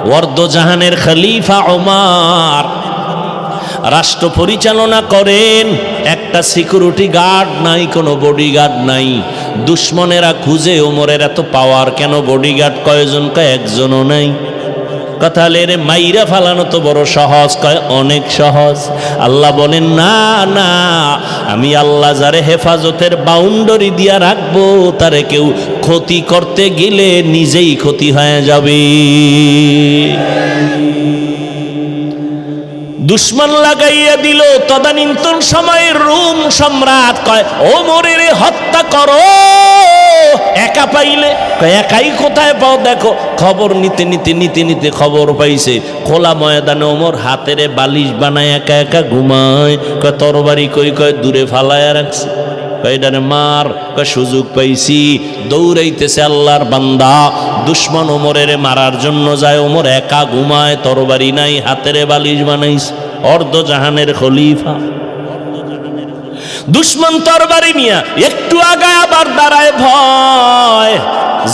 ওয়ার্দজাহানের খলিফা ওমর রাষ্ট্র পরিচালনা করেন। একটা সিকিউরিটি গার্ড নাই, কোনো বডিগার্ড নাই। দুশ্মনেরা খুঁজে ওমরের এত পাওয়ার কেন, বডিগার্ড কয়জন? কয় একজনও নাই। কথা রে মাইরা ফালানো তো বড় সহজ, কয় অনেক সহজ। আল্লাহ বলেন না না, আমি আল্লাহ যারে হেফাজতের বাউন্ডারি দিয়া রাখবো তারে কেউ ক্ষতি করতে গেলে নিজেই ক্ষতি হয়ে যাবে। দুশ্মন লাগাইয়া দিল। তদানীন্তন সময়ের রোম সম্রাট কয় ওমরের হত্যা করো। একা পাইলে একাই কোথায় পাও? দেখো খবর নিতে নিতে নিতে নিতে খবর পাইছে খোলা ময়দানে ওমর হাতেরে বালিশ বানায় একা একা ঘুমায়। কয় তরবারি কই? কয় দূরে ফালায়া রাখছে। কয়টারে মার? কয় সুযোগ পাইছি। দৌড়াইতেছে আল্লাহর বান্দা, দুশ্মন ওমরের মারার জন্য যায়। ওমর একা ঘুমায়, তরবারি নাই, হাতেরে বালিশ বানাইছে। অর্ধজাহানের খলিফা। দুশ্মন তরবারি নিয়া একটু আগায় আবার দাঁড়ায় ভয়।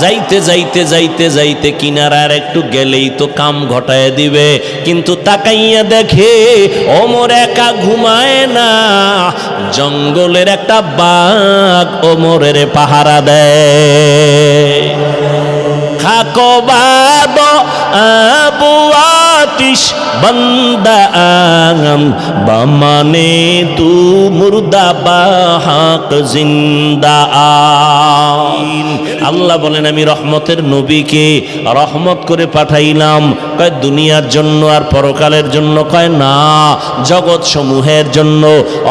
যাইতে যাইতে যাইতে যাইতে কিনারার একটু গেলেই তো কাম ঘটায় দিবে, কিন্তু তাকাইয়া দেখে ওমর একা ঘুমায় না, জঙ্গলের একটা বাঘ ওমরের পাহারা দেয়। খাকবাদ আবু আতিশ বন্দা আম বামানে তু মুর্দা বাহাক জিন্দা আইন। আল্লাহ বলেন আমি রহমতের নবীকে রহমত করে পাঠাইলাম। কয় দুনিয়ার জন্য আর পরকালের জন্য? কয় না, জগৎ সমূহের জন্য।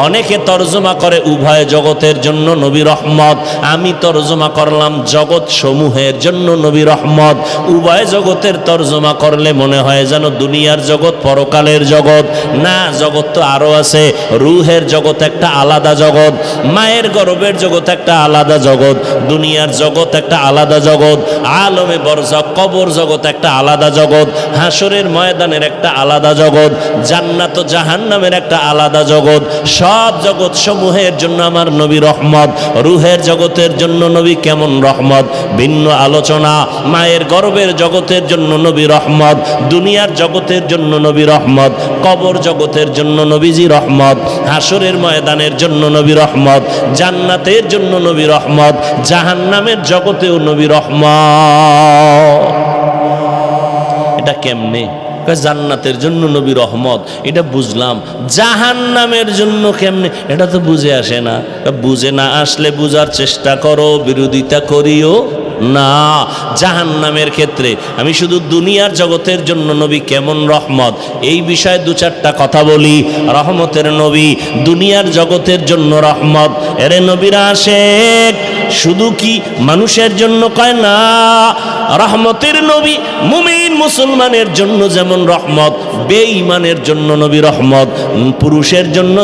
অনেকে তর্জমা করে উভয় জগতের জন্য নবী রহমত, আমি তর্জমা করলাম জগৎ সমূহের জন্য নবী রহমত। উভয় জগতের তর্জমা করলে মনে হয় যেন দুনিয়ার জগৎ পরকালের জগৎ। না, জগৎ তো আরো আছে। রুহের জগৎ একটা আলাদা জগৎ, মায়ের গর্ভের জগৎ একটা আলাদা জগৎ, দুনিয়ার জগৎ একটা আলাদা জগৎ, আলমে বরজখ কবর জগৎ একটা আলাদা জগৎ, হাসরের ময়দানের একটা আলাদা জগৎ, জান্নাত ও জাহান্নামের একটা আলাদা জগৎ। সব জগৎ সমূহের জন্য আমার নবী রহমত। রুহের জগতের জন্য নবী কেমন রহমত, ভিন্ন আলোচনা। মায়ের গর্ভের জগতের জন্য নবী রহমত, দুনিয়ার জগতের জন্য নবী রহমত, কবর জগতের জন্য নবীজি রহমত, হাসরের ময়দানের জন্য নবী রহমত, জান্নাতের জন্য নবী রহমত, জাহান্নামের জগতেও নবী রহমত। এটা কেমনে? জান্নাতের জন্য নবী রহমত, এটা বুঝলাম। জাহান্নামের জন্য কেমনে? এটা তো বুঝে আসে না। বুঝে না আসলে বুঝার চেষ্টা করো, বিরোধিতা করিও না। জাহান্নামের ক্ষেত্রে আমি শুধু দুনিয়ার জগতের জন্য নবী কেমন রহমত এই বিষয়ে দু চারটা কথা বলি। রহমতের নবী, দুনিয়ার জগতের জন্য রহমত। এরে নবীরা আশেক শুধু কি মানুষের জন্য? কয় না, রহমতের নবী মুমিন মুসলমানের জন্য যেমন রহমত, বেঈমানের জন্য নবী রহমত। পুরুষের জন্য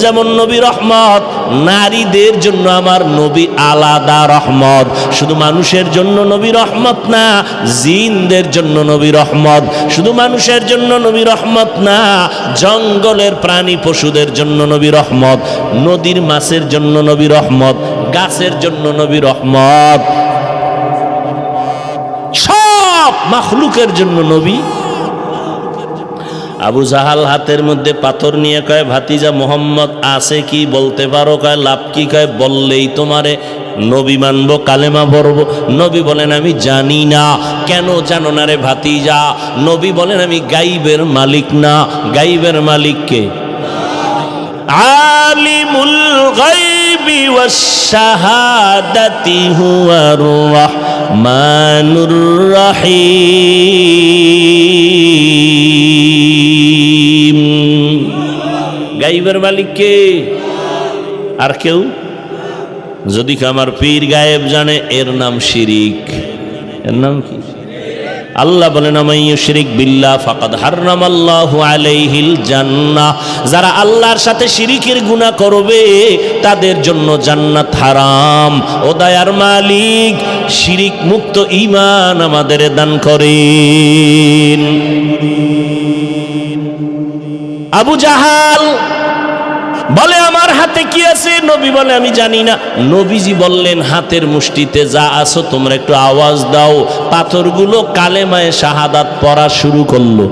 যেমন নবী রহমত, নারীদের জন্য আমার নবী আলাদা রহমত। শুধু মানুষের জন্য নবী রহমত না, জিনদের জন্য নবী রহমত। শুধু মানুষের জন্য নবী রহমত না, জঙ্গলের প্রাণী পশুদের জন্য নবী রহমত, নদীর মাছের জন্য নবী রহমত, গাছের জন্য নবী রহমত, সব মাখলুকের জন্য নবী। আবু জাহাল হাতের মধ্যে পাথর নিয়ে কয় ভাতিজা মোহাম্মদ আছে কি বলতে পারো? কয় লাভ কি? কয় বললেই তোমারে নবী মানবো, কালেমা পড়বো। নবী বলেন আমি জানি না। কেন জানো না রে ভাতিজা? নবী বলেন আমি গাইবের মালিক না। গাইবের মালিক কে? আলিমুল গায়বি ওয়াস শাহাদাতি হুয়ার রাহমানুর রহিম। গাইবের মালিক কে? আর কেউ? যদি আমার পীর গায়েব জানে, এর নাম শিরিক। এর নাম কি? আল্লাহ বলেন আমান ইউশরিক বিল্লাহ ফাকাদ হারামাল্লাহু আলাইহিল জান্নাহ। যারা আল্লাহর সাথে শিরিকের গুনাহ করবে তাদের জন্য জান্নাত হারাম। ও দয়ার মালিক, শিরিক মুক্ত ঈমান আমাদের দান করেন। আবু জাহাল বলে আমার হাতে হাতে কি আছে? নবী বলে আমি জানি না। নবীজি বললেন হাতের মুষ্টিতে যা আছো তোমরা একটু আওয়াজ দাও। পাথরগুলো কালেমায়ে শাহাদাত পড়া শুরু করলো।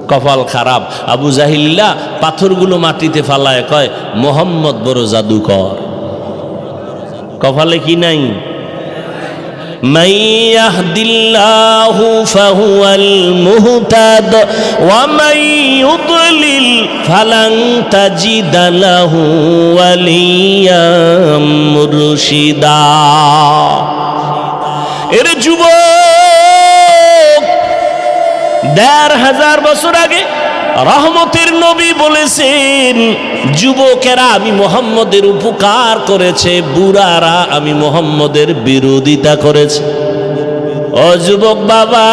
কপাল খারাপ, আবু জাহিল্লা পাথরগুলো মাটিতে ফালায় কয় মোহাম্মদ বড় জাদুকর। কপালে কি নাই? من يهد الله فهو المهتد ومن يضلل فلن تجد له وليا مرشدا। এর যুবক ১৫০০ বছর আগে রহমতের নবী বলেছেন, যুবকেরা আমি মুহাম্মদের উপকার করেছে, বুড়ারা আমি মুহাম্মদের বিরোধিতা করেছে। ও যুবক বাবা,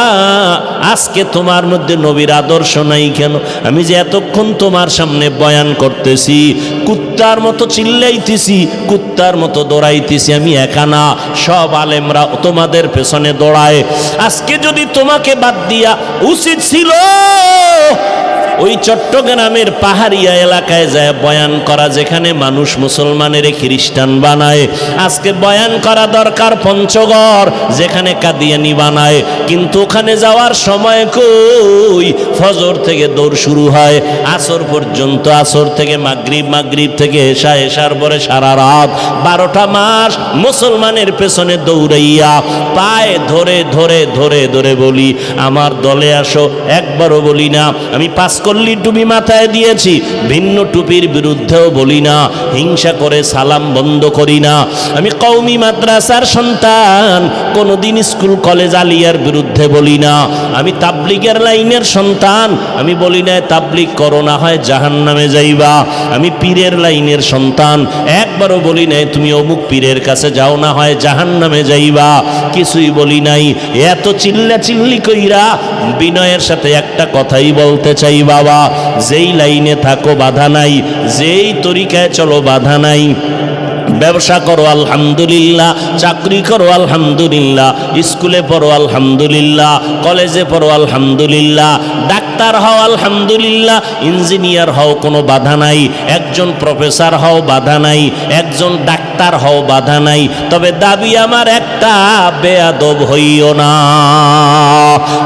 আজকে তোমার মধ্যে নবীর আদর্শ নাই কেন? আমি যে এতক্ষণ তোমার সামনে বয়ান করতেছি, কুত্তার মতো চিল্লাইতেছি, কুত্তার মতো দৌড়াইতেছি, আমি একা না, সব আলেমরা তোমাদের পেছনে দৌড়ায়। আজকে যদি তোমাকে বাদ দিয়া উচিত ছিল ওই চট্টগ্রামের পাহাড়িয়া এলাকায় যায় বয়ান করা, যেখানে মানুষ মুসলমানের খ্রিস্টান বানায়। আজকে বয়ান করা দরকার পঞ্চগড়, যেখানে কাদিয়ানি বানায়। কিন্তু ওখানে যাওয়ার সময় কই? ফজর থেকে দৌড় শুরু হয় আসর পর্যন্ত, আসর থেকে মাগরিব, মাগরিব থেকে এশা, এশার পরে সারা রাত 12টা মাস মুসলমানের পেছনে দৌড়াইয়া পায়ে ধরে ধরে ধরে ধরে বলি আমার দলে আসো। একবারও বলি না আমি 5 কল্লি টুপি মাথায় দিয়েছি, ভিন্ন টুপির বিরুদ্ধেও বলি না, হিংসা করে সালাম বন্ধ করি না। আমি কওমি মাদ্রাসার সন্তান, কোনোদিন স্কুল কলেজ আলিয়ার বিরুদ্ধে বলি না। আমি তাবলিগের লাইনের সন্তান, আমি বলি না তাবলিগ করো না হয় জাহান্নামে যাইবা। আমি পীরের লাইনের সন্তান, একবারও বলি নাই তুমি অমুক পীরের কাছে যাও না হয় জাহান্নামে যাইবা। কিছুই বলি নাই। এত চিল্লা চিল্লি কইরা বিনয়ের সাথে একটা কথাই বলতে চাই বাবা, যেই লাইনে থাকো বাধা নাই, যেই তরিকায় চলো বাধা নাই। ব্যবসা করো আলহামদুলিল্লাহ, চাকরি করো আলহামদুলিল্লাহ, স্কুলে পড়ো আলহামদুলিল্লাহ, কলেজে পড়ো আলহামদুলিল্লাহ, ডাক্তার হও আলহামদুলিল্লাহ, ইঞ্জিনিয়ার হও কোনো বাধা নাই, একজন প্রফেসর হও বাধা নাই, একজন ডাক্তার হও বাধা নাই। তবে দাবি আমার একটা, বেয়াদব হইও না।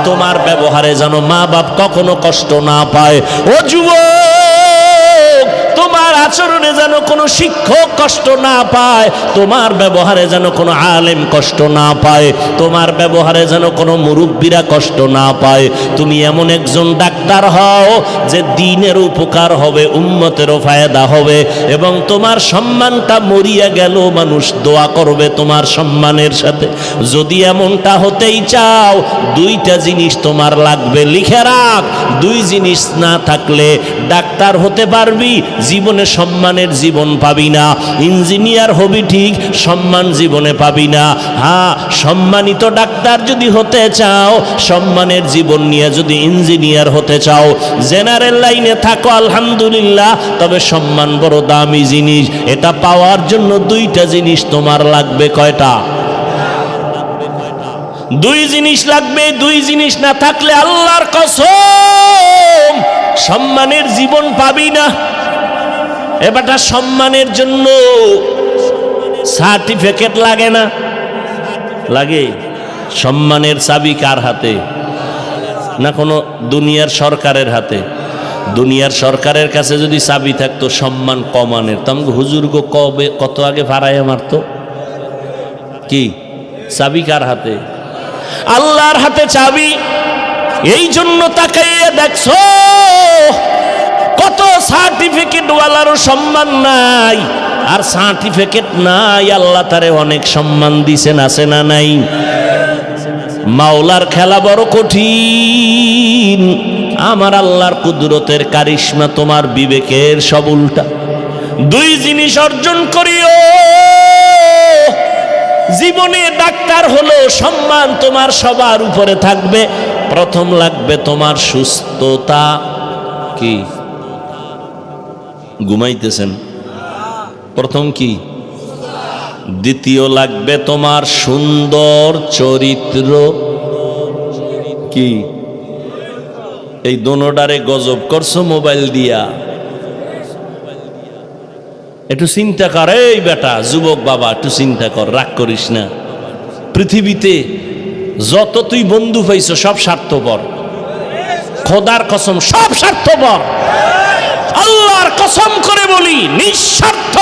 তোমার ব্যবহারে যেন মা বাপ কখনো কষ্ট না পায়। ও যুবক, তোমার আচরণে যেন কোনো শিক্ষক কষ্ট না পায়, তোমার ব্যবহারে যেন কোনো আলেম কষ্ট না পায়, তোমার ব্যবহারে যেন কোনো মুরব্বীরা কষ্ট না পায়। তুমি এমন একজন ডাক্তার হও যে দিনের উপকার হবে, উম্মতেরও ফায়দা হবে, এবং তোমার সম্মানটা মরিয়া গেল মানুষ দোয়া করবে তোমার সম্মানের সাথে। যদি এমনটা হতেই চাও, 2টা জিনিস তোমার লাগবে, লিখে রাখ। 2 জিনিস না থাকলে ডাক্তার হতে পারবি, জীবনে সম্মানের জীবন পাবি না। ইঞ্জিনিয়ার হবি ঠিক, সম্মান জীবনে পাবি না। হ্যাঁ, সম্মানিত ডাক্তার যদি হতে চাও, সম্মানের জীবন নিয়ে যদি ইঞ্জিনিয়ার হতে চাও, জেনারেল লাইনে থাকো আলহামদুলিল্লাহ, তবে সম্মান বড় দামি জিনিস। এটা পাওয়ার জন্য 2টা জিনিস তোমার লাগবে। কয়টা? 2 জিনিস লাগবে। 2 জিনিস না থাকলে আল্লাহর কসম সম্মানের জীবন পাবি না। এবারটা সম্মানের জন্য সার্টিফিকেট লাগে না? লাগে। সম্মানের চাবি কার হাতে? না কোনো দুনিয়ার সরকারের হাতে? দুনিয়ার সরকারের কাছে যদি চাবি থাকতো সম্মান কমানের, তো আমাকে হুজুর গো কবে কত আগে ফারাইয়া মারতো। কি চাবি কার হাতে? আল্লাহর হাতে চাবি। এই জন্য তাকাইয়া দেখছো কত সার্টিফিকেট ওয়ালারও সম্মান নাই, আর সার্টিফিকেট নাই আল্লাহ তারে অনেক সম্মান দিছেন, আছে না নাই? মাওলার খেলা বড় কঠিন। আমার আল্লাহর কুদরতের কারিশমা তোমার বিবেকের সব উল্টা। 2 জিনিস অর্জন করিও। জীবনে ডাক্তার হলো, সম্মান তোমার সবার উপরে থাকবে। প্রথম লাগবে তোমার সুস্থতা। কি ঘুমাইতেছেন? প্রথম কি? দ্বিতীয় লাগবে তোমার সুন্দর চরিত্র। কি এই দোনোটারে গজব করছো মোবাইল দিয়া। একটু চিন্তা কর, এই বেটা যুবক বাবা, একটু চিন্তা কর, রাগ করিস না। পৃথিবীতে যত তুই বন্ধু পাইছ সব স্বার্থপর, খোদার কসম সব স্বার্থপর। আল্লাহর কসম করে বলি, নিঃস্বার্থ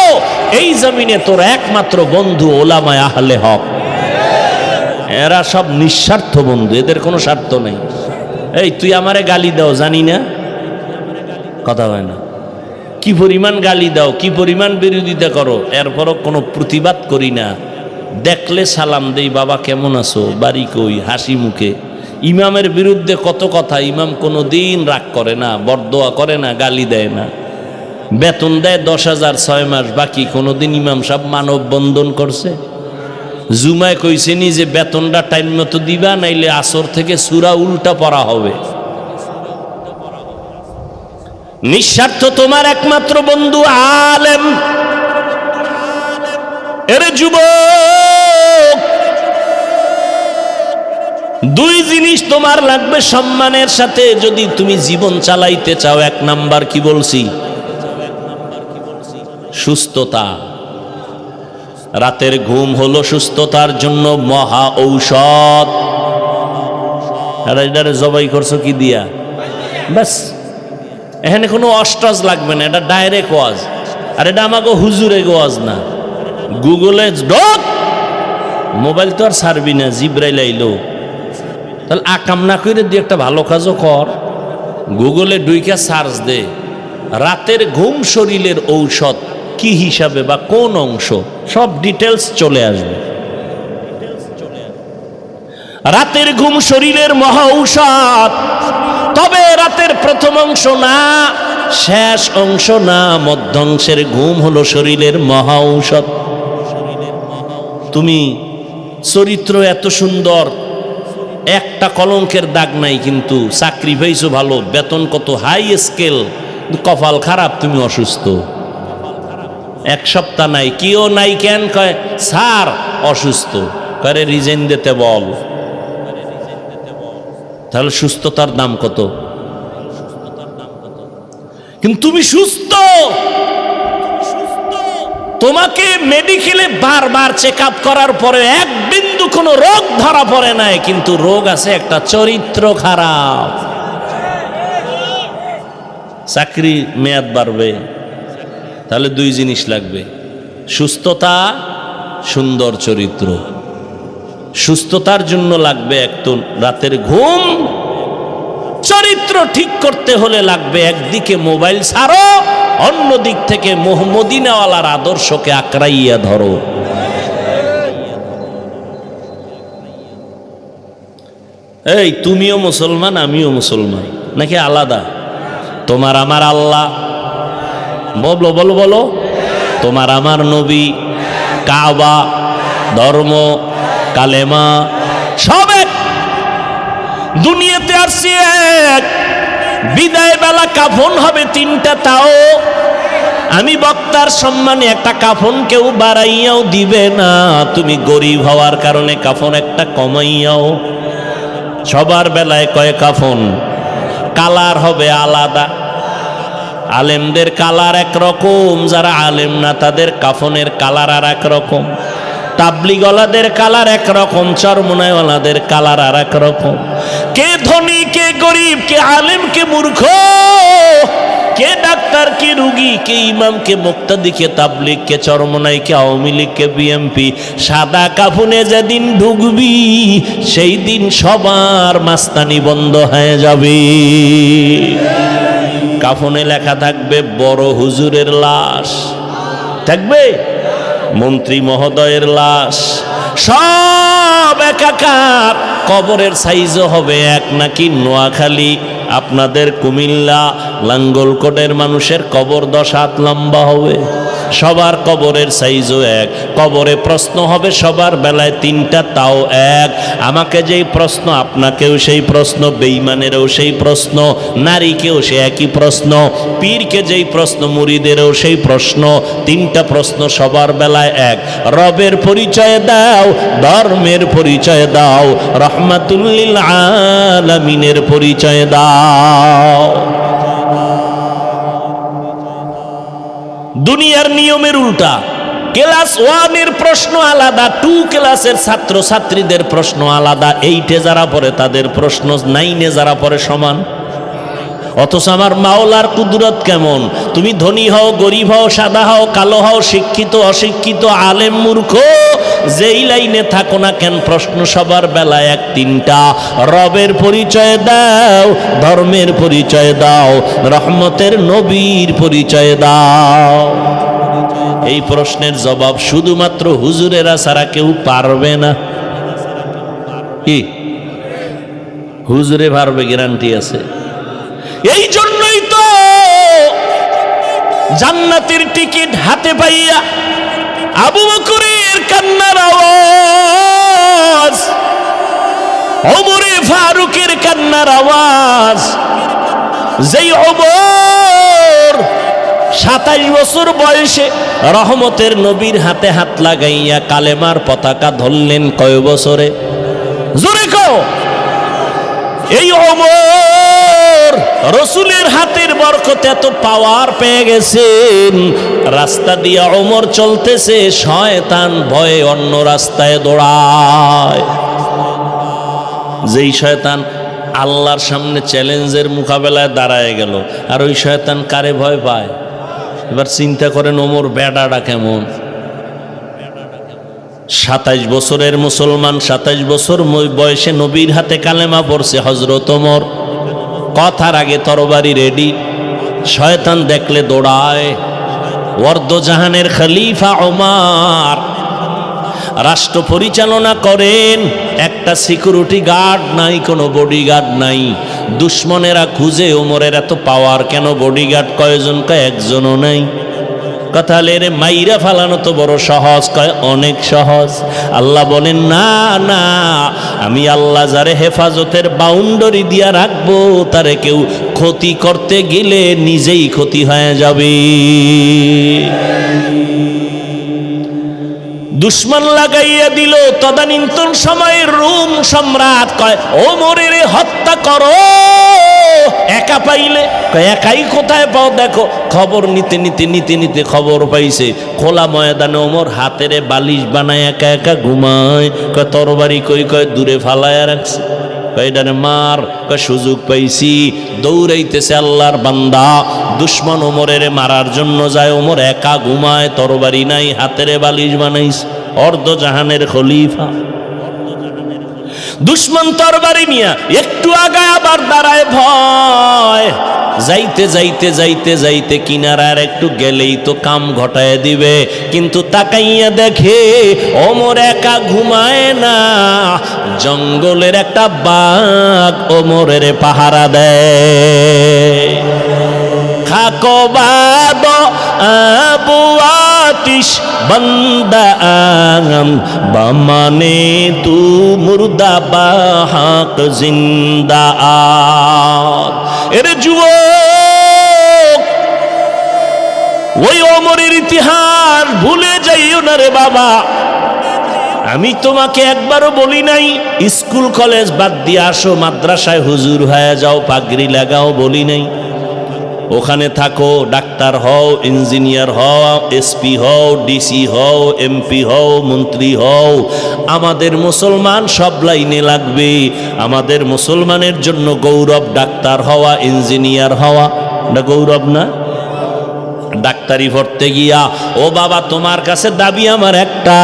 এই জমিনে তোর একমাত্র বন্ধু ওলামায়ে আহলে হক। এরা সব নিঃস্বার্থ বন্ধু, এদের কোনো স্বার্থ নেই। এই তুই আমারে গালি দাও জানি না, কথা হয় না, কি পরিমাণ গালি দাও, কি পরিমাণ বিরোধিতা করো, এরপরও কোনো প্রতিবাদ করি না। দেখলে সালাম দেই, বাবা কেমন আছো, বাড়ি কই, হাসি মুখে। ইমামের বিরুদ্ধে কত কথা, ইমাম কোনো দিন রাগ করে না, বরদোয়া করে না, গালি দেয় না। বেতন দেয় 10,000 6 মাস বাকি, কোনোদিন ইমাম সাহেব মানববন্ধন করছে? জুমায় কইছেনি যে বেতনটা টাইম মতো দিবা, নাইলে আসর থেকে সূরা উল্টা পড়া হবে। নিঃস্বার্থ তোমার একমাত্র বন্ধু আলেম। এরে যুবক, দুই জিনিস তোমার লাগবে সম্মানের সাথে যদি তুমি জীবন চালাইতে চাও। এক নাম্বার কি বলছি? সুস্থতা। রাতের ঘুম হলো সুস্থতার জন্য মহা ঔষধ। এটারে জবাই করছো কি দিয়া? ব্যাস, এখানে কোনো অস্টাজ লাগবে না, এটা ডাইরেক্ট ওয়াজ। আর এটা আমাকে হুজুরে ওয়াজ না। গুগলে ঢোক, মোবাইল তো আর ছাড়বি না, জিব্রাইল আইলো। তাহলে আকাম না করে দিয়ে একটা ভালো কাজও কর, গুগলে ডুইকা সার্চ দে রাতের ঘুম শরীরের ঔষধ কি হিসাবে বা কোন অংশ, সব ডিটেলস চলে আসবে। রাতের ঘুম শরীরের মহা ঔষধ, তবে রাতের প্রথম অংশ না, শেষ অংশ না, মধ্যাংশের ঘুম হলো শরীরের মহা ঔষধ। তুমি চরিত্র এত সুন্দর, একটা কলঙ্কের দাগ নাই, কিন্তু চাকরি পাইছো ভালো, বেতন কত হাই স্কেল, কপাল খারাপ, তুমি অসুস্থ, এক সপ্তাহ নাই, কেউ নাই কেন, কয় স্যার অসুস্থ, করে রিজাইন দিতে বল। তাহলে সুস্থতার দাম কত? কিন্তু তুমি সুস্থ, তোমাকে মেডিকেলে বারবার চেক আপ করার পরে এক বিন্দু কোনো রোগ ধরা পড়ে নাই, কিন্তু রোগ আছে একটা, চরিত্র খারাপ। চাকরি মেয়াদ বাড়বে, তাহলে দুই জিনিস লাগবে, সুস্থতা, সুন্দর চরিত্র। সুস্থতার জন্য লাগবে একটু রাতের ঘুম, চরিত্র ঠিক করতে হলে লাগবে একদিকে মোবাইল ছাড়ো, অন্য দিক থেকে মদিনাওয়ালার আদর্শকে আঁকড়াইয়া ধরো। এই তুমিও মুসলমান, আমিও মুসলমান, নাকি আলাদা? তোমার আমার আল্লাহ, বলো বলো বলো, তোমার আমার নবী, কাবা, ধর্ম, কালেমা, সব এক। দুনিয়াতে আসছি এক, বিদায় বেলা কাফন হবে 3টা, তাও আমি বক্তার সম্মানে একটা কাফন কেউ বাড়াইয়াও দিবে না। তুমি গরিব হওয়ার কারণে কাফন একটা কমাইয়াও, সবার বেলায় কয় কাফন, কালার হবে আলাদা। আলেমদের কালার একরকম, যারা আলেম না তাদের কাফনের কালার আর একরকম, তাবলিগওয়ালাদের কালার একরকম, চরমনাইওয়ালাদের কালার আর একরকম। কে ধনী, কে গরিব, কে আলেম, কে মূর্খ, কে ডাক্তার, কে রুগী, কে ইমাম, কে মুক্তাদি, কে তাবলিগ, কে চরমনাই, কে আওয়ামী লীগ, কে বিএমপি। সাদা কাফনে যেদিন ঢুকবি সেই দিন সবার মাস্তানি বন্ধ হয়ে যাবে। কাফনে লেখা থাকবে বড় হুজুরের লাশ, থাকবে মন্ত্রী মহোদয়ের লাশ, সব একাকার। কবরের সাইজও হবে এক, নাকি নোয়াখালী, আপনাদের কুমিল্লা, লাঙ্গলকোটের মানুষের কবর 10 হাত লম্বা হবে, সবার কবরের সাইজও এক। কবরে প্রশ্ন হবে সবার বেলায় 3টা, তাও এক। আমাকে যেই প্রশ্ন, আপনাকেও সেই প্রশ্ন, বেঈমানেরও সেই প্রশ্ন, নারীকেও সে একই প্রশ্ন, পীরকে যেই প্রশ্ন, মুরিদেরও সেই প্রশ্ন। 3টা প্রশ্ন সবার বেলায় এক। রবের পরিচয় দাও, ধর্মের পরিচয় দাও, রহমাতুল লিল আলামিনের পরিচয় দাও। দুনিয়ার নিয়মের উল্টা। ক্লাস 1 এর প্রশ্ন আলাদা, 2 ক্লাসের ছাত্র ছাত্রীদের প্রশ্ন আলাদা, 8 এ যারা পড়ে তাদের প্রশ্ন 9 এ যারা পড়ে সমান। অথচ আমার মাওলার কুদরত কেমন! তুমি ধনী হও, গরিব হও, সাদা হও, কালো হও, শিক্ষিত অশিক্ষিত, আলেম মূর্খ, যেই লাইনে থাকো না কেন, প্রশ্ন সবার বেলায় এক তিনটা। রবের পরিচয় দাও, ধর্মের পরিচয় দাও, রহমতের নবীর পরিচয় দাও। এই প্রশ্নের জবাব শুধুমাত্র হুজুরেরা ছাড়া কেউ পারবে না। কি হুজুরে পারবে? গ্যারান্টি আছে। এই জন্যই তো জান্নাতের টিকিট হাতে পাইয়া আবু বকরের কান্নার আওয়াজ, ওমরে ফারুকের কান্নার আওয়াজ, যেই ওমর 27 বছর বয়সে রহমতের নবীর হাতে হাত লাগাইয়া কালেমার পতাকা ধরলেন কয় বছরে? জোরে কও। এই ওমর রসুলের হাতের বরকতে এত পাওয়ার পেয়ে গেছেন, রাস্তা দিয়া ওমর চলতেছে, শয়তান ভয়ে অন্য রাস্তায় দৌড়ায়। যেই শয়তান আল্লাহর সামনে চ্যালেঞ্জের মোকাবেলায় দাঁড়ায় গেল, আর ওই শয়তান কারে ভয় পায়? এবার চিন্তা করেন ওমর বেডাটা কেমন। 27 বছরের মুসলমান, 27 বছর বয়সে নবীর হাতে কালেমা পড়ছে হযরত ওমর। কথার আগে তরবারি রেডি, শয়তান দেখলে দৌড়ায়। ওয়ার্দজাহানের খলিফা ওমর রাষ্ট্র পরিচালনা করেন, একটা সিকিউরিটি গার্ড নাই, কোনো বডিগার্ড নাই। দুশ্মনেরা খুঁজে ওমরের এত পাওয়ার কেন, বডিগার্ড কয়জন? কয় একজনও নাই। কথা রে মাইরা ফালানো তো বড় সহজ, কয় অনেক সহজ। আল্লাহ বলেন না না, আমি আল্লাহ যারে হেফাজতের বাউন্ডারি দিয়া রাখবো, তারে কেউ ক্ষতি করতে গেলে নিজেই ক্ষতি হয়ে যাবে। দুশ্মন লাগাইয়া দিল। তদানীন্তন সময়ের রোম সম্রাট কয় ওমরের হত্যা করো, একা পাইলে। একাই কোথায় পাও? দেখো খবর নিতে নিতে নিতে নিতে খবর পাইছে খোলা ময়দানে ওমর হাতেরে বালিশ বানায় একা একা ঘুমায়। কয় তরবারি কই? কয় দূরে ফালায়া রাখছে। কয়ডারে মার। কয় সুযোগ পাইছি। দৌড়াইতেছে আল্লাহর বান্দা, দুশ্মন ওমরের মারার জন্য যায়। ওমর একা ঘুমায়, তরবারি নাই, হাতেরে বালিশ বানাইছে। অর্ধজাহানের খলিফা, দুশ্মন তরবারি নিয়া একটু আগায় আবার দাঁড়ায় ভয়। যাইতে যাইতে যাইতে যাইতে কিনারার একটু গেলেই তো কাম ঘটায় দিবে, কিন্তু তাকাইয়া দেখে ওমর একা ঘুমায় না, জঙ্গলের একটা বাঘ ওমরের পাহারা দেয়। খাকো বাদ আবু আতিশ বন্দা আম বামানে তু মুর্দা বাহাক জিন্দা আত। এরে যুবক, ওই ওমরের ইতিহাস ভুলে যাইও না রে বাবা। আমি তোমাকে একবারও বলি নাই স্কুল কলেজ বাদ দিয়ে আসো, মাদ্রাসায় হুজুর হয়ে যাও, পাগড়ি লাগাও, বলি নাই। ওখানে থাকো, ডাক্তার হও, ইঞ্জিনিয়ার হও, এসপি হও, ডিসি হও, এমপি হও, মন্ত্রী হও। আমাদের মুসলমান সব লাইনে লাগবে। আমাদের মুসলমানের জন্য গৌরব ডাক্তার হওয়া, ইঞ্জিনিয়ার হওয়া। না গৌরব না? ডাক্তারি পড়তে গিয়া ও বাবা তোমার কাছে দাবি আমার একটা,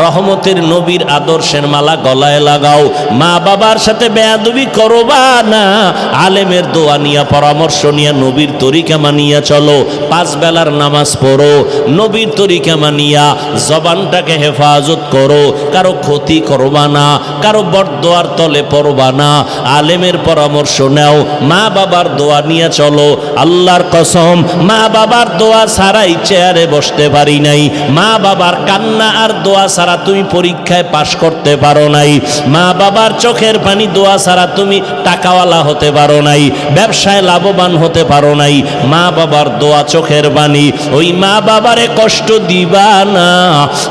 রহমতের নবীর আদর্শের মালা গলায় লাগাও। মা বাবার সাথে বেয়াদবি করবা না, আলেমের দোয়া নিয়া পরামর্শ নিয়া নবীর তরিকা মানিয়া চলো। 5 বেলার নামাজ পড়ো, নবীর তরিকা মানিয়া জবানটাকে হেফাজত করো। কারো ক্ষতি করবা না, কারো বরদোয়ার তলে পড়বা না, আলেমের পরামর্শ নাও, মা বাবার দোয়া নিয়ে চলো। আল্লাহর কসম, মা বাবার দোয়া ছাড়াই চেয়ারে বসতে পারি নাই। মা বাবার কান্না আর দোয়া ছাড়া তুমি পরীক্ষায় পাশ করতে পারো নাই। মা বাবার চোখের পানি দোয়া ছাড়া তুমি টাকাওয়ালা হতে পারো নাই, ব্যবসায় লাভবান হতে পারো নাই। মা বাবার দোয়া চোখের পানি। ওই মা বাবারে কষ্ট দিবা না।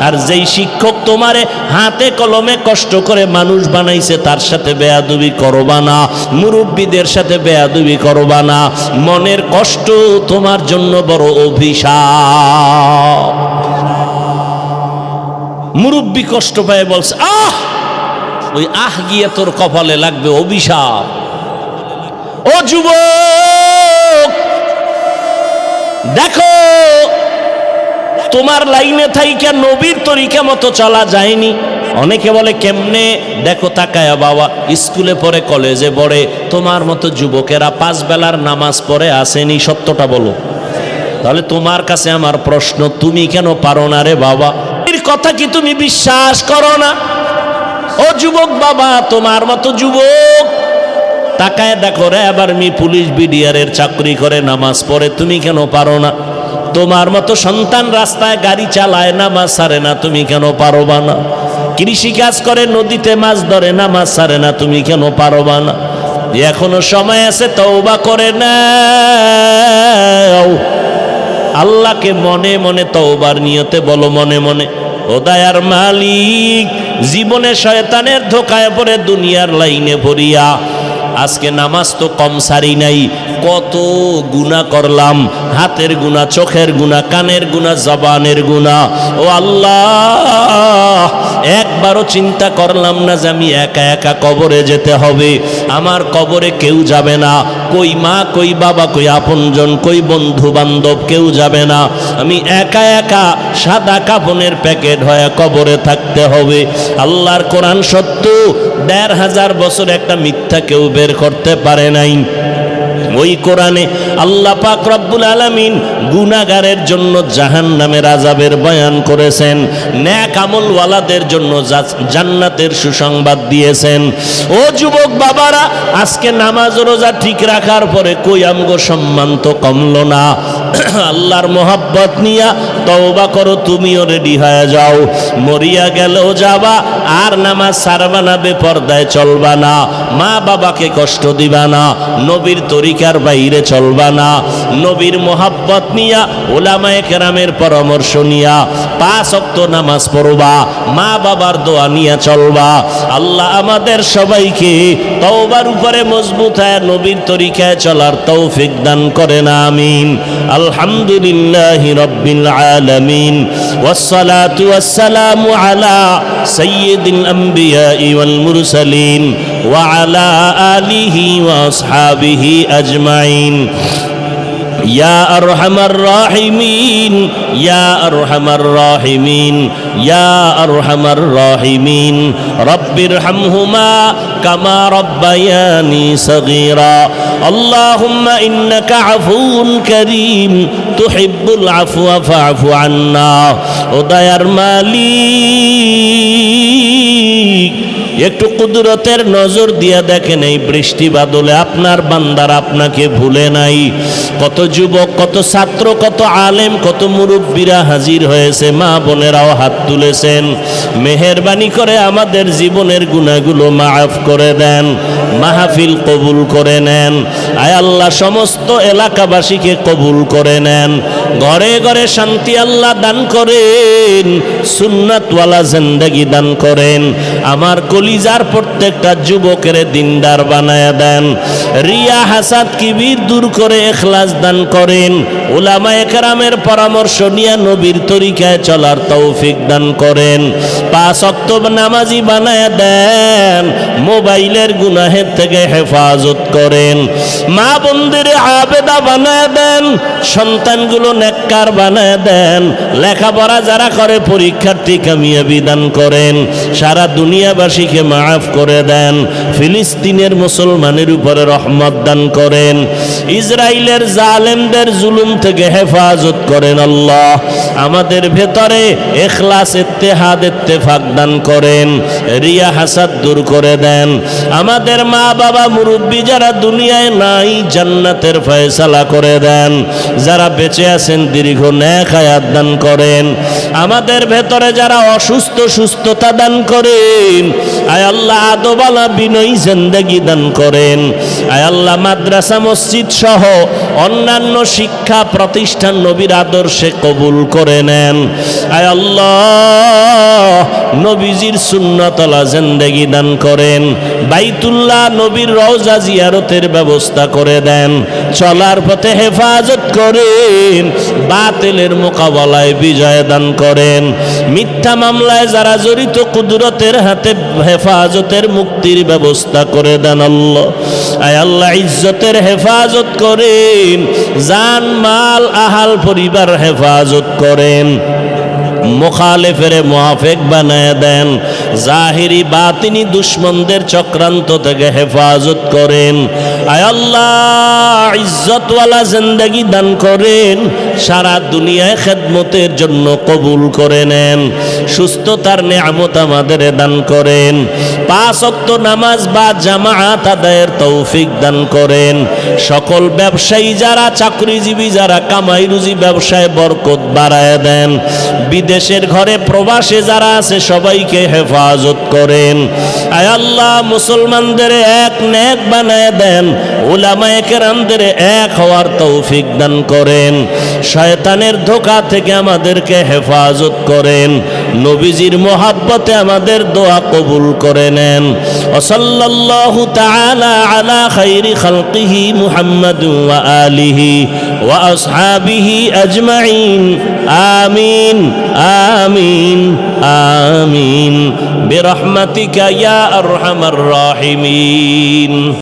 আর যেই শিক্ষক তোমারে হাতে কলমে কষ্ট করে মানুষ বানাইছে তার সাথে বেয়াদবি করবা না, মুরব্বীদের সাথে বেয়াদবি করবা না। মনের কষ্ট তোমার জন্য বড় অভিশাপ। মুরব্বী কষ্ট পায় বলছে, ওই গিয়ে তোর কপালে লাগবে অভিশাপ। ও যুবক, দেখো তোমার লাইনে থাইকা নবীর তরিকা মতো চলা যায়নি। অনেকে বলে কেমনে? দেখো তাকায়া বাবা, স্কুলে পড়ে, কলেজে পড়ে, তোমার মতো যুবকেরা 5 বেলার নামাজ পড়ে আসেনি, সত্যটা বলো। তাহলে তোমার কাছে আমার প্রশ্ন, তুমি কেন পারো না রে বাবা? এর কথা কি তুমি বিশ্বাস করো না? ও যুবক বাবা, তোমার মতো যুবক তাকায় দেখো রে, আবার পুলিশ বিডিআরের চাকরি করে, নামাজ পড়ে, তুমি কেন পারো না? তোমার মতো সন্তান রাস্তায় গাড়ি চালায়, নামাজ ছাড়ে না, তুমি কেন পারবা না? কৃষি কাজ করে, নদীতে মাছ ধরে, নামাজ ছাড়ে না, তুমি কেন পারবা না? এখনো সময় আছে, তওবা করে নাও। আল্লাহকে মনে মনে তওবার নিয়তে বলো, মনে মনে, ও দয়ার মালিক, জীবনে শয়তানের ধোকায় পড়ে দুনিয়ার লাইনে পড়িয়া আজকে নামাজ তো কম সারি নাই, কত গুনাহ করলাম, হাতের গুনাহ, চোখের গুনাহ, কানের গুনাহ, জবানের গুনাহ। ও আল্লাহ, একবারও চিন্তা করলাম না যে আমি একা একা কবরে যেতে হবে। আমার কবরে কেউ যাবে না, কই মা, কই বাবা, কই আপনজন, কই বন্ধু বান্ধব, কেউ যাবে না। আমি একা একা সাদা কাফনের প্যাকেট হয়ে কবরে থাকতে হবে। আল্লাহর কোরআন সত্য, ১৫০০ বছর একটা মিথ্যা কেউ বের করতে পারে নাই। ওই কোরআনে আল্লাহ পাক রব্বুল আলামিন গুনাহগারের জন্য জাহান্নামের আযাবের বয়ান করেছেন, নেক আমলওয়ালাদের জন্য জান্নাতের সুসংবাদ দিয়েছেন। ও যুবক বাবারা, আজকে নামাজ রোজা ঠিক রাখার পরে কই আমগো সম্মান তো কমলো না। আল্লাহর মোহাব্বত নিয়া তওবা করো, তুমিও রেডি হয়ে যাও। মরিয়া গেলেও যাবা, আর নামাজ ছাড়বা না, বেপরদায় চলবা না, মা বাবাকে কষ্ট দিবা না, নবীর তরিকার বাইরে চলবা না, নবীর মোহাব্বত নিয়া, উলামায়ে কেরামের পরামর্শ নিয়া 5 ওয়াক্ত নামাজ পড়বা, মা বাবার দোয়া নিয়া চলবা। আল্লাহ আমাদের সবাইকে তওবার উপরে মজবুত হয়ে নবীর তরিকায় চলার তৌফিক দান করেন, আমিন। আলহামদুলিল্লাহি রাব্বিল আলামিন, ওয়াসসালাতু ওয়াসসালামু আলা সাইয়্যিদিল আমবিয়াই ওয়াল মুরসালিন ওয়া আলা আলিহি ওয়া আসহাবিহি আজমাইন। ইয়া আরহামার রাহিমিন, ইয়া আরহামার রাহিমিন, ইয়া আরহামার রাহিমিন, রব্বিরহামহুমা কামা রব্বায়ানি সগীরা। আল্লাহুম্মা ইন্নাকা আফুউন কারীম তুহিব্বুল আফওয়া ফা'ফু আন্না। ও দয়ার মালিক, একটু কুদরতের নজর দিয়া দেখেন, এই বৃষ্টি বাদলে আপনার বান্দারা আপনাকে ভুলে নাই। কত যুবক, কত ছাত্র, কত আলেম, কত মুরব্বীরা হাজির হয়েছে, মা বোনেরাও হাত তুলেছেন। মেহেরবানি করে আমাদের জীবনের গুনাহগুলো মাফ করে দেন, মাহফিল কবুল করে নেন। আয় আল্লাহ, সমস্ত এলাকাবাসীকে কবুল করে নেন, ঘরে ঘরে শান্তি আল্লাহ দান করেন, সুন্নাতওয়ালা জিন্দেগি দান করেন। আমার কলিজার প্রত্যেকটা যুবকের দিনদার বানায়া দেন, রিয়া হাসাদ কিবির দূর করে ইখলাস দান করেন। উলামায়ে কেরামের পরামর্শ নিয়ে নবীর তরিকায় চলার তৌফিক দান করেন। 5 ওয়াক্ত নামাজি বানায়া দেন, মোবাইলের গুনাহের থেকে হেফাজত করেন। মা বোনদের আবেদা বানায়া দেন, সন্তানগুলো নেককার বানায়া দেন। লেখাপড়া যারা করে পরীক্ষার্থী কামিয়াবি দান করেন। সারা দুনিয়াবাসীকে মাফ করে দেন। ফিলিস্তিনের মুসলমানের উপরে রহমত দান করেন। ইসরায়েলের জালেমদের জুলুম থেকে হেফাজত করেন। আল্লাহ আমাদের ভেতরে ইখলাস, ইত্তেহাদ, ইত্তেফাক দান করেন। রিয়া হাসাদ দূর করে দেন। আমাদের মা বাবা মুরব্বী যারা দুনিয়ায় নাই, জান্নাতের ফয়সালা করে দেন। যারা বেঁচে আছেন দীর্ঘ নেক হায়াত দান করেন। আমাদের ভেতরে যারা অসুস্থ, সুস্থতা দান করেন। আয় আল্লাহ আদবালা বিনয়ী জিন্দেগি দান করেন। আয় আল্লাহ মাদ্রাসা, মসজিদ সহ অন্যান্য শিক্ষা প্রতিষ্ঠান নবীর আদর্শে কবুল করে নেন। আয় আল্লাহ নবীজির সুন্নতলা জিন্দেগি দান করেন, বাইতুল্লাহ নবীর রওজা জিয়ারতের ব্যবস্থা করে দেন, চলার পথে হেফাজত করেন, বাতিলের মোকাবেলায় বিজয় দান করেন, মিথ্যা মামলায় যারা জড়িত কুদরতের হাতে হেফাজতের মুক্তির ব্যবস্থা করে দেন আল্লাহ। আয় আল্লাহ ইজ্জতের হেফাজত করেন, জান মাল আহাল পরিবার হেফাজত করেন, মুখালেফের মুআফিক বানায় দেন, জাহিরি বাতিনি দুশ্মনদের চক্রান্ত থেকে হেফাজত করেন। আয় আল্লাহ ইজ্জতওয়ালা জিন্দেগি দান করেন, সারা দুনিয়ায় খেদমতের জন্য কবুল করে নেন, সুস্থতার নেয়ামত আমাদের দান করেন, 5 ওয়াক্ত নামাজ বা জামাআত আদায়ের তৌফিক দান করেন, সকল ব্যবসায়ী যারা, চাকরিজীবী যারা, কামাই রুজি ব্যবসায় বরকত বাড়ায় দেন, বিদেশের ঘরে প্রবাসে যারা আছে সবাইকে হেফাজত করেন। আয় আল্লাহ মুসলমানদের এক নেক বানায় দেন, উলামায়ে কেরামদের এক হওয়ার তৌফিক দান করেন, শয়তানের ধোঁকা থেকে আমাদেরকে হেফাজত করেন, নবীজির মোহাব্বতে আমাদের দোয়া কবুল করে নেন। সাল্লাল্লাহু তাআলা আলা খাইরি খালকিহি মুহাম্মাদ ওয়া আলিহি ওয়া আসহাবিহি আজমাইন। আমিন আমিন আমিন বিরহমাতিকা ইয়া আরহামার রাহিমিন।